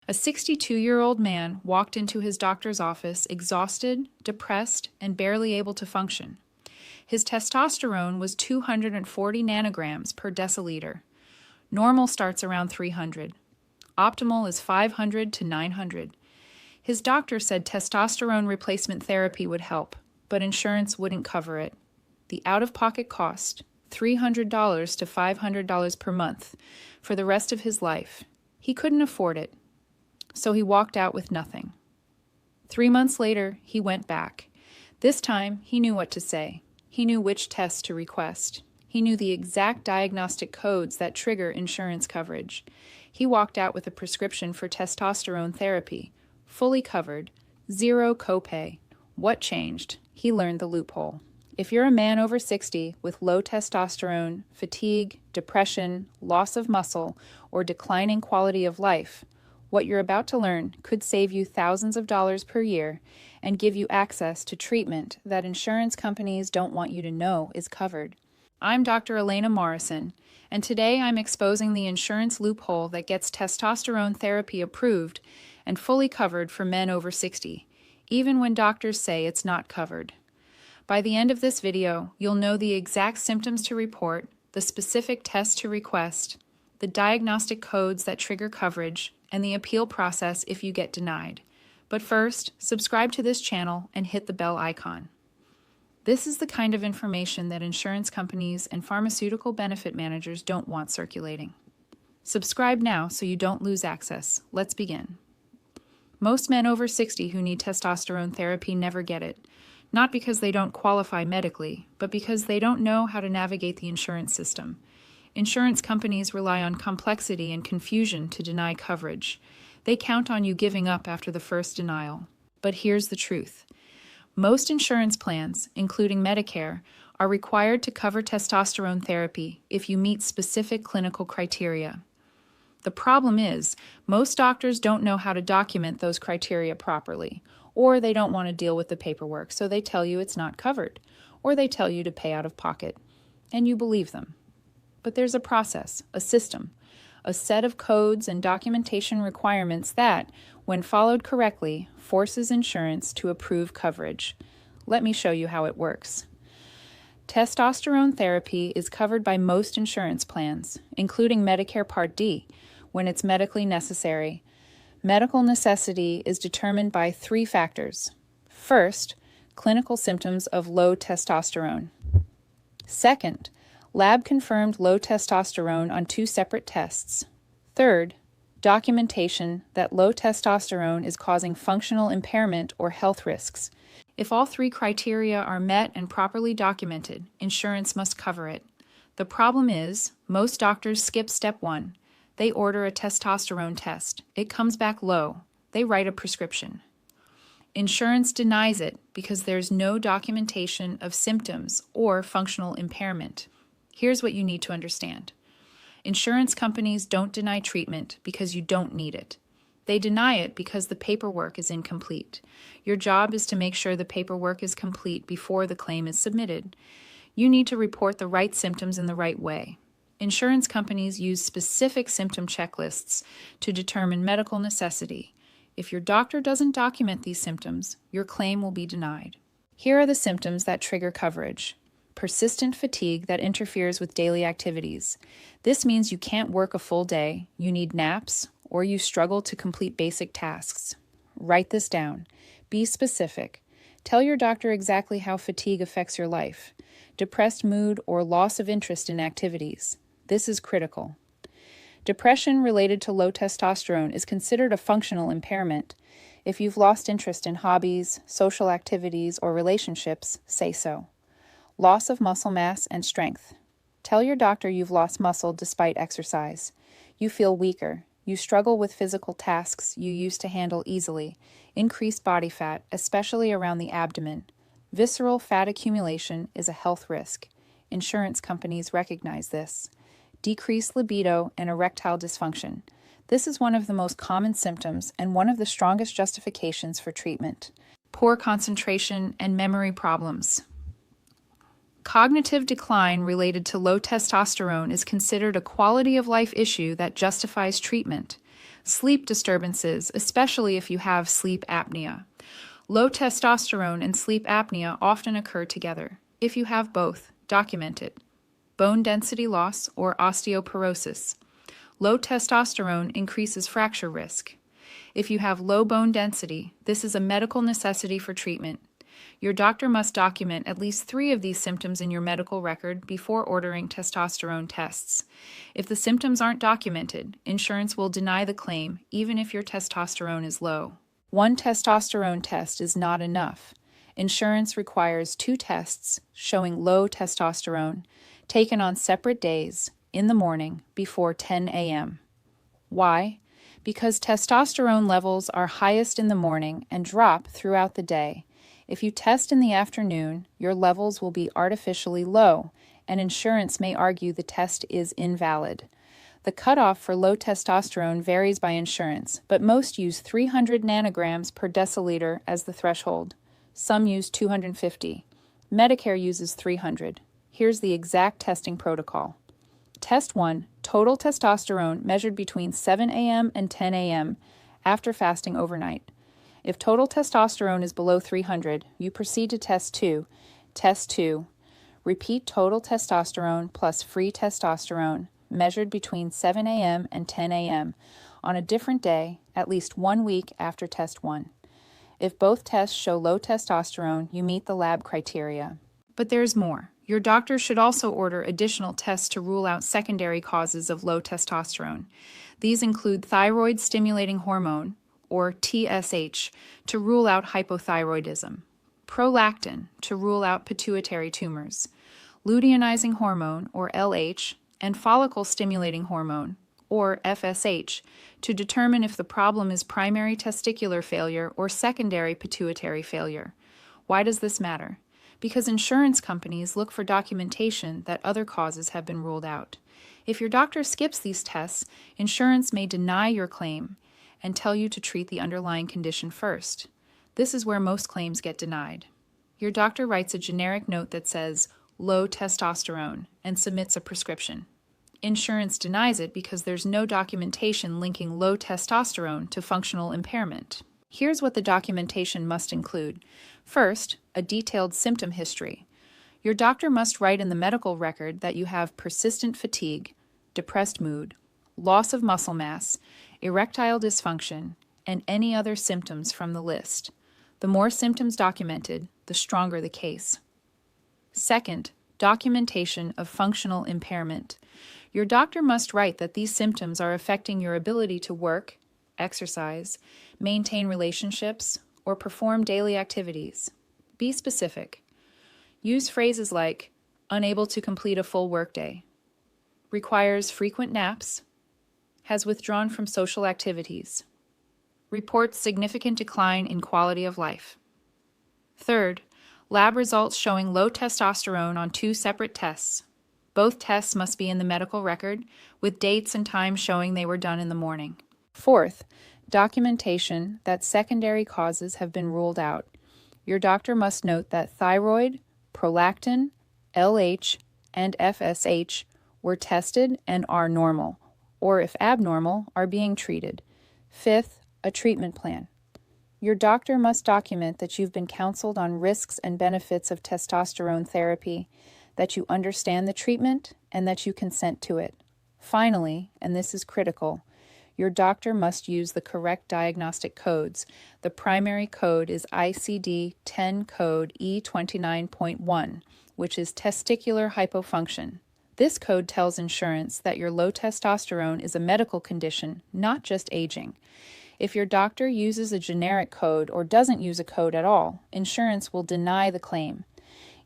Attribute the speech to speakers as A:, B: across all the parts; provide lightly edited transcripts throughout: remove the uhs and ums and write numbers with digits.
A: A 62-year-old man walked into his doctor's office exhausted, depressed, and barely able to function. His testosterone was 240 nanograms per deciliter. Normal starts around 300. Optimal is 500 to 900. His doctor said testosterone replacement therapy would help, but insurance wouldn't cover it. The out-of-pocket cost, $300 to $500 per month for the rest of his life. He couldn't afford it, so he walked out with nothing. 3 months later, he went back. This time, he knew what to say. He knew which tests to request. He knew the exact diagnostic codes that trigger insurance coverage. He walked out with a prescription for testosterone therapy, fully covered, zero copay. What changed? He learned the loophole. If you're a man over 60 with low testosterone, fatigue, depression, loss of muscle, or declining quality of life, what you're about to learn could save you thousands of dollars per year and give you access to treatment that insurance companies don't want you to know is covered. I'm Dr. Elena Morrison, and today I'm exposing the insurance loophole that gets testosterone therapy approved and fully covered for men over 60, even when doctors say it's not covered. By the end of this video, you'll know the exact symptoms to report, the specific tests to request, the diagnostic codes that trigger coverage, and the appeal process if you get denied. But first, subscribe to this channel and hit the bell icon. This is the kind of information that insurance companies and pharmaceutical benefit managers don't want circulating. Subscribe now so you don't lose access. Let's begin. Most men over 60 who need testosterone therapy never get it, not because they don't qualify medically, but because they don't know how to navigate the insurance system. Insurance companies rely on complexity and confusion to deny coverage. They count on you giving up after the first denial. But here's the truth. Most insurance plans, including Medicare, are required to cover testosterone therapy if you meet specific clinical criteria. The problem is, most doctors don't know how to document those criteria properly, or they don't want to deal with the paperwork, so they tell you it's not covered, or they tell you to pay out of pocket, and you believe them. But there's a process, a system, a set of codes and documentation requirements that, when followed correctly, forces insurance to approve coverage. Let me show you how it works. Testosterone therapy is covered by most insurance plans, including Medicare Part D, when it's medically necessary. Medical necessity is determined by 3 factors. First, clinical symptoms of low testosterone. Second, lab-confirmed low testosterone on 2 separate tests. Third, documentation that low testosterone is causing functional impairment or health risks. If all 3 criteria are met and properly documented, insurance must cover it. The problem is, most doctors skip step 1. They order a testosterone test. It comes back low. They write a prescription. Insurance denies it because there's no documentation of symptoms or functional impairment. Here's what you need to understand. Insurance companies don't deny treatment because you don't need it. They deny it because the paperwork is incomplete. Your job is to make sure the paperwork is complete before the claim is submitted. You need to report the right symptoms in the right way. Insurance companies use specific symptom checklists to determine medical necessity. If your doctor doesn't document these symptoms, your claim will be denied. Here are the symptoms that trigger coverage. Persistent fatigue that interferes with daily activities. This means you can't work a full day, you need naps, or you struggle to complete basic tasks. Write this down. Be specific. Tell your doctor exactly how fatigue affects your life. Depressed mood or loss of interest in activities. This is critical. Depression related to low testosterone is considered a functional impairment. If you've lost interest in hobbies, social activities, or relationships, say so. Loss of muscle mass and strength. Tell your doctor you've lost muscle despite exercise. You feel weaker. You struggle with physical tasks you used to handle easily. Increased body fat, especially around the abdomen. Visceral fat accumulation is a health risk. Insurance companies recognize this. Decreased libido and erectile dysfunction. This is one of the most common symptoms and one of the strongest justifications for treatment. Poor concentration and memory problems. Cognitive decline related to low testosterone is considered a quality of life issue that justifies treatment. Sleep disturbances, especially if you have sleep apnea. Low testosterone and sleep apnea often occur together. If you have both, document it. Bone density loss or osteoporosis. Low testosterone increases fracture risk. If you have low bone density, this is a medical necessity for treatment. Your doctor must document at least 3 of these symptoms in your medical record before ordering testosterone tests. If the symptoms aren't documented, insurance will deny the claim even if your testosterone is low. One testosterone test is not enough. Insurance requires 2 tests showing low testosterone taken on separate days in the morning before 10 a.m. Why? Because testosterone levels are highest in the morning and drop throughout the day. If you test in the afternoon, your levels will be artificially low, and insurance may argue the test is invalid. The cutoff for low testosterone varies by insurance, but most use 300 nanograms per deciliter as the threshold. Some use 250. Medicare uses 300. Here's the exact testing protocol. Test 1, total testosterone measured between 7 a.m. and 10 a.m. after fasting overnight. If total testosterone is below 300, you proceed to test 2. Test 2. Repeat total testosterone plus free testosterone measured between 7 a.m. and 10 a.m. on a different day, at least 1 week after test 1. If both tests show low testosterone, you meet the lab criteria. But there's more. Your doctor should also order additional tests to rule out secondary causes of low testosterone. These include thyroid-stimulating hormone, or TSH, to rule out hypothyroidism, prolactin, to rule out pituitary tumors, luteinizing hormone, or LH, and follicle-stimulating hormone, or FSH, to determine if the problem is primary testicular failure or secondary pituitary failure. Why does this matter? Because insurance companies look for documentation that other causes have been ruled out. If your doctor skips these tests, insurance may deny your claim and tell you to treat the underlying condition first. This is where most claims get denied. Your doctor writes a generic note that says, low testosterone, and submits a prescription. Insurance denies it because there's no documentation linking low testosterone to functional impairment. Here's what the documentation must include. First, a detailed symptom history. Your doctor must write in the medical record that you have persistent fatigue, depressed mood, loss of muscle mass, erectile dysfunction, and any other symptoms from the list. The more symptoms documented, the stronger the case. Second, documentation of functional impairment. Your doctor must write that these symptoms are affecting your ability to work, exercise, maintain relationships, or perform daily activities. Be specific. Use phrases like, unable to complete a full workday, requires frequent naps, has withdrawn from social activities, reports significant decline in quality of life. Third, lab results showing low testosterone on 2 separate tests. Both tests must be in the medical record, with dates and times showing they were done in the morning. Fourth, documentation that secondary causes have been ruled out. Your doctor must note that thyroid, prolactin, LH, and FSH were tested and are normal, or if abnormal, are being treated. Fifth, a treatment plan. Your doctor must document that you've been counseled on risks and benefits of testosterone therapy, that you understand the treatment, and that you consent to it. Finally, and this is critical, your doctor must use the correct diagnostic codes. The primary code is ICD-10 code E29.1, which is testicular hypofunction. This code tells insurance that your low testosterone is a medical condition, not just aging. If your doctor uses a generic code or doesn't use a code at all, insurance will deny the claim.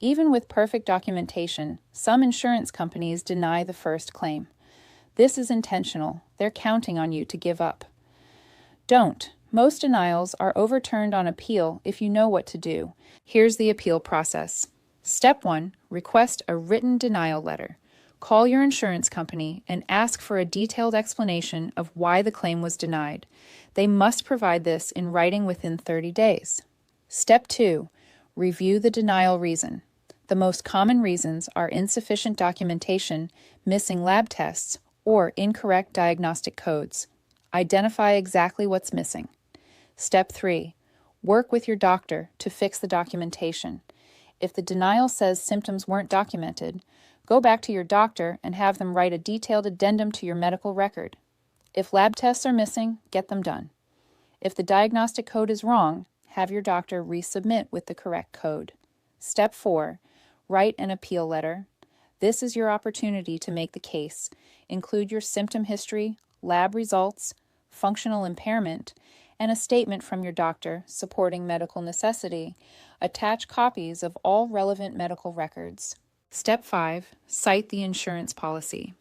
A: Even with perfect documentation, some insurance companies deny the first claim. This is intentional. They're counting on you to give up. Don't. Most denials are overturned on appeal if you know what to do. Here's the appeal process. Step 1. Request a written denial letter. Call your insurance company and ask for a detailed explanation of why the claim was denied. They must provide this in writing within 30 days. Step 2. Review the denial reason. The most common reasons are insufficient documentation, missing lab tests, or incorrect diagnostic codes. Identify exactly what's missing. Step 3. Work with your doctor to fix the documentation. If the denial says symptoms weren't documented, go back to your doctor and have them write a detailed addendum to your medical record. If lab tests are missing, get them done. If the diagnostic code is wrong, have your doctor resubmit with the correct code. Step 4. Write an appeal letter. This is your opportunity to make the case. Include your symptom history, lab results, functional impairment, and a statement from your doctor supporting medical necessity. Attach copies of all relevant medical records. Step 5. Cite the insurance policy.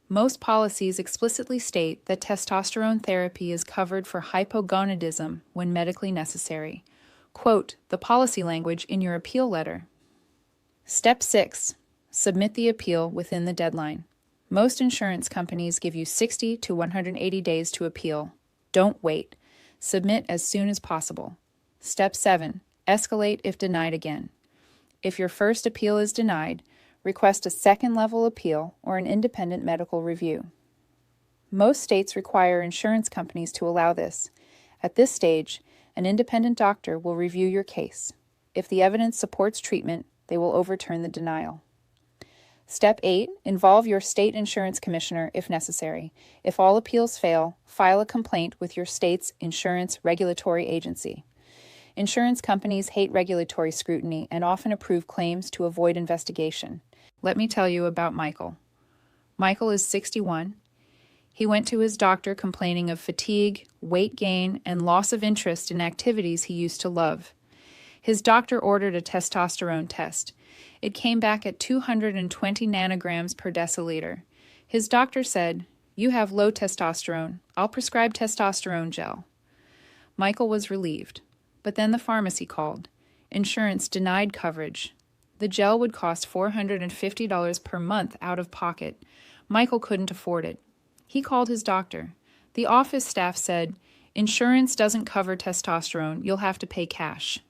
A: Most policies explicitly state that testosterone therapy is covered for hypogonadism when medically necessary. Quote the policy language in your appeal letter. Step 6. Submit the appeal within the deadline. Most insurance companies give you 60 to 180 days to appeal. Don't wait. Submit as soon as possible. Step 7. Escalate if denied again. If your first appeal is denied, request a second-level appeal or an independent medical review. Most states require insurance companies to allow this. At this stage, an independent doctor will review your case. If the evidence supports treatment, they will overturn the denial. Step 8. Involve your state insurance commissioner if necessary. If all appeals fail, file a complaint with your state's insurance regulatory agency. Insurance companies hate regulatory scrutiny and often approve claims to avoid investigation. Let me tell you about Michael. Michael is 61. He went to his doctor complaining of fatigue, weight gain, and loss of interest in activities he used to love. His doctor ordered a testosterone test. It came back at 220 nanograms per deciliter. His doctor said, "You have low testosterone. I'll prescribe testosterone gel." Michael was relieved, but then the pharmacy called. Insurance denied coverage. The gel would cost $450 per month out of pocket. Michael couldn't afford it. He called his doctor. The office staff said, "Insurance doesn't cover testosterone. You'll have to pay cash."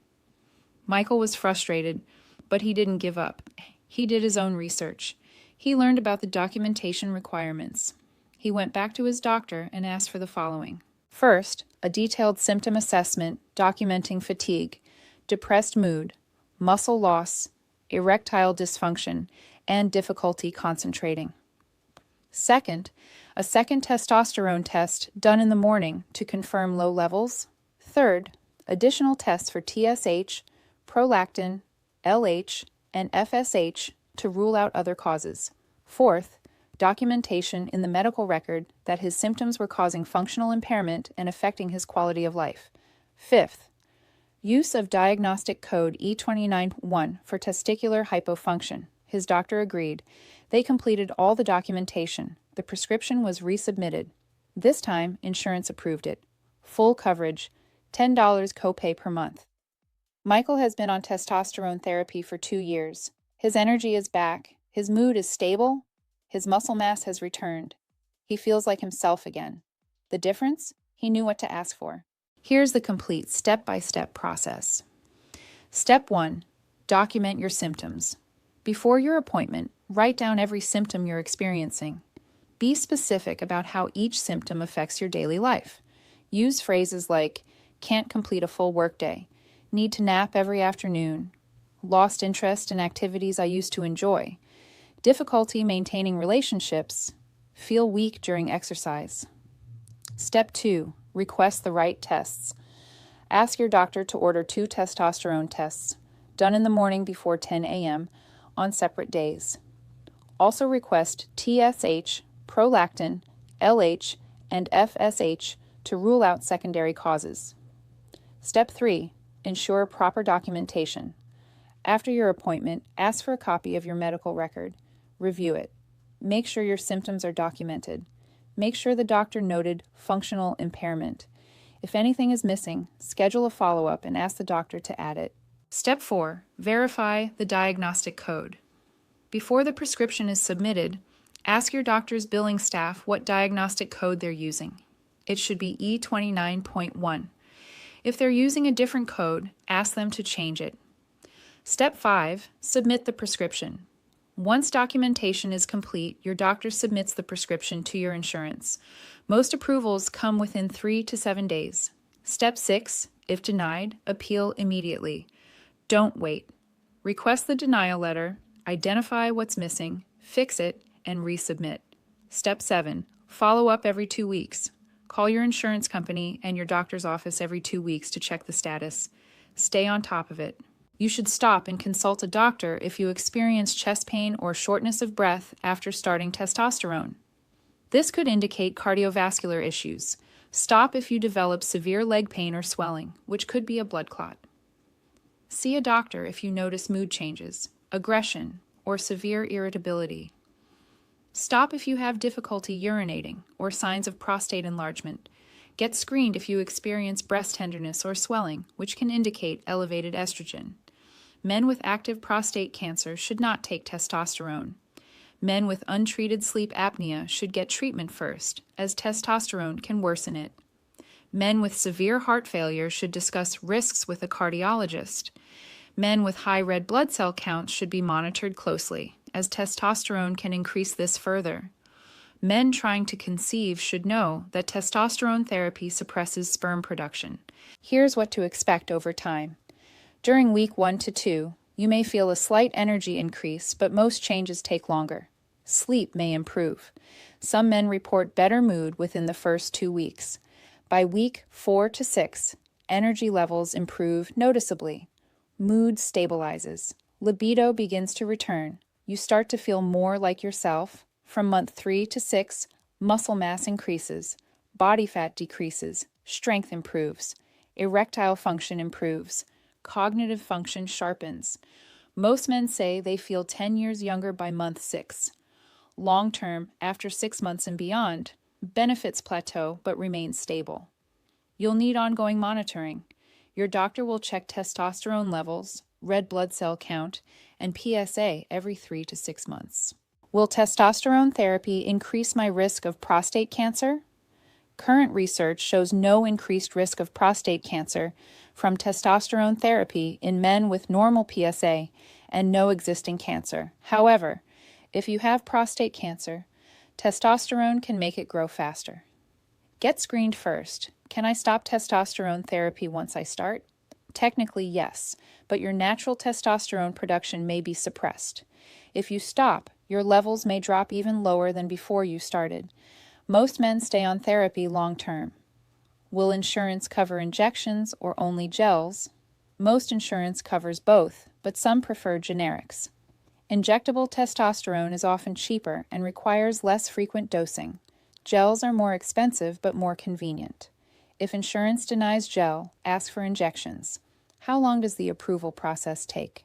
A: Michael was frustrated, but he didn't give up. He did his own research. He learned about the documentation requirements. He went back to his doctor and asked for the following. First, a detailed symptom assessment documenting fatigue, depressed mood, muscle loss, erectile dysfunction, and difficulty concentrating. Second, a second testosterone test done in the morning to confirm low levels. Third, additional tests for TSH, prolactin, LH, and FSH to rule out other causes. Fourth, documentation in the medical record that his symptoms were causing functional impairment and affecting his quality of life. Fifth, use of diagnostic code E291 for testicular hypofunction. His doctor agreed. They completed all the documentation. The prescription was resubmitted. This time, insurance approved it. Full coverage, $10 copay per month. Michael has been on testosterone therapy for 2 years. His energy is back. His mood is stable. His muscle mass has returned. He feels like himself again. The difference? He knew what to ask for. Here's the complete step-by-step process. Step 1. Document your symptoms. Before your appointment, write down every symptom you're experiencing. Be specific about how each symptom affects your daily life. Use phrases like, "Can't complete a full workday," "Need to nap every afternoon," "Lost interest in activities I used to enjoy," "Difficulty maintaining relationships," "Feel weak during exercise." Step 2. Request the right tests. Ask your doctor to order 2 testosterone tests, done in the morning before 10 a.m., on separate days. Also request TSH, prolactin, LH, and FSH to rule out secondary causes. Step 3. Ensure proper documentation. After your appointment, ask for a copy of your medical record. Review it. Make sure your symptoms are documented. Make sure the doctor noted functional impairment. If anything is missing, schedule a follow-up and ask the doctor to add it. Step 4. Verify the diagnostic code. Before the prescription is submitted, ask your doctor's billing staff what diagnostic code they're using. It should be E29.1. If they're using a different code, ask them to change it. Step 5. Submit the prescription. Once documentation is complete, your doctor submits the prescription to your insurance. Most approvals come within 3 to 7 days. Step 6, if denied, appeal immediately. Don't wait. Request the denial letter, identify what's missing, fix it, and resubmit. Step 7, follow up every 2 weeks. Call your insurance company and your doctor's office every 2 weeks to check the status. Stay on top of it. You should stop and consult a doctor if you experience chest pain or shortness of breath after starting testosterone. This could indicate cardiovascular issues. Stop if you develop severe leg pain or swelling, which could be a blood clot. See a doctor if you notice mood changes, aggression, or severe irritability. Stop if you have difficulty urinating or signs of prostate enlargement. Get screened if you experience breast tenderness or swelling, which can indicate elevated estrogen. Men with active prostate cancer should not take testosterone. Men with untreated sleep apnea should get treatment first, as testosterone can worsen it. Men with severe heart failure should discuss risks with a cardiologist. Men with high red blood cell counts should be monitored closely, as testosterone can increase this further. Men trying to conceive should know that testosterone therapy suppresses sperm production. Here's what to expect over time. During week 1 to 2, you may feel a slight energy increase, but most changes take longer. Sleep may improve. Some men report better mood within the first 2 weeks. By week 4 to 6, energy levels improve noticeably. Mood stabilizes. Libido begins to return. You start to feel more like yourself. From month 3 to 6, muscle mass increases. Body fat decreases. Strength improves. Erectile function improves. Cognitive function sharpens. Most men say they feel 10 years younger by month 6. Long term, after 6 months and beyond, benefits plateau but remain stable. You'll need ongoing monitoring. Your doctor will check testosterone levels, red blood cell count, and PSA every 3 to 6 months. Will testosterone therapy increase my risk of prostate cancer? Current research shows no increased risk of prostate cancer from testosterone therapy in men with normal PSA and no existing cancer. However, if you have prostate cancer, testosterone can make it grow faster. Get screened first. Can I stop testosterone therapy once I start? Technically, yes, but your natural testosterone production may be suppressed. If you stop, your levels may drop even lower than before you started. Most men stay on therapy long term. Will insurance cover injections or only gels? Most insurance covers both, but some prefer generics. Injectable testosterone is often cheaper and requires less frequent dosing. Gels are more expensive but more convenient. If insurance denies gel, ask for injections. How long does the approval process take?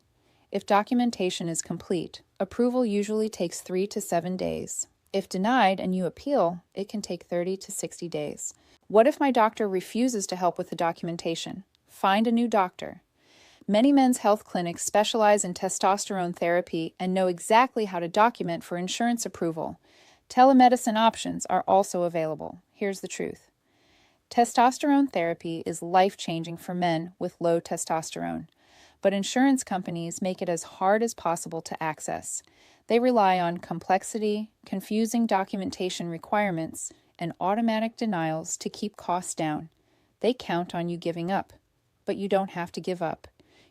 A: If documentation is complete, approval usually takes 3 to 7 days. If denied and you appeal, it can take 30 to 60 days. What if my doctor refuses to help with the documentation? Find a new doctor. Many men's health clinics specialize in testosterone therapy and know exactly how to document for insurance approval. Telemedicine options are also available. Here's the truth. Testosterone therapy is life-changing for men with low testosterone, but insurance companies make it as hard as possible to access. They rely on complexity, confusing documentation requirements, and automatic denials to keep costs down. They count on you giving up, but you don't have to give up.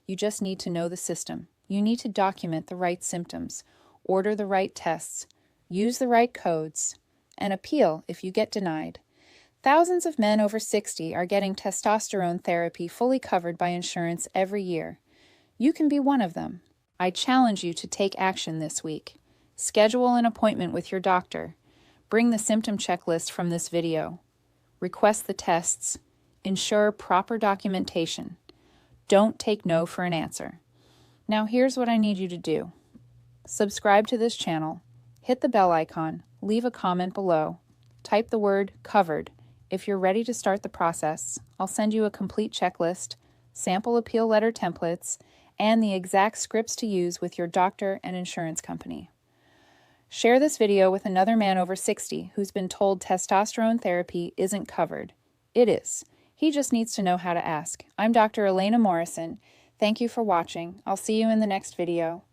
A: You just need to know the system. You need to document the right symptoms, order the right tests, use the right codes, and appeal if you get denied. Thousands of men over 60 are getting testosterone therapy fully covered by insurance every year. You can be one of them. I challenge you to take action this week. Schedule an appointment with your doctor. Bring the symptom checklist from this video. Request the tests. Ensure proper documentation. Don't take no for an answer. Now here's what I need you to do. Subscribe to this channel. Hit the bell icon. Leave a comment below. Type the word covered. If you're ready to start the process, I'll send you a complete checklist, sample appeal letter templates, and the exact scripts to use with your doctor and insurance company. Share this video with another man over 60 who's been told testosterone therapy isn't covered. It is. He just needs to know how to ask. I'm Dr. Elena Morrison. Thank you for watching. I'll see you in the next video.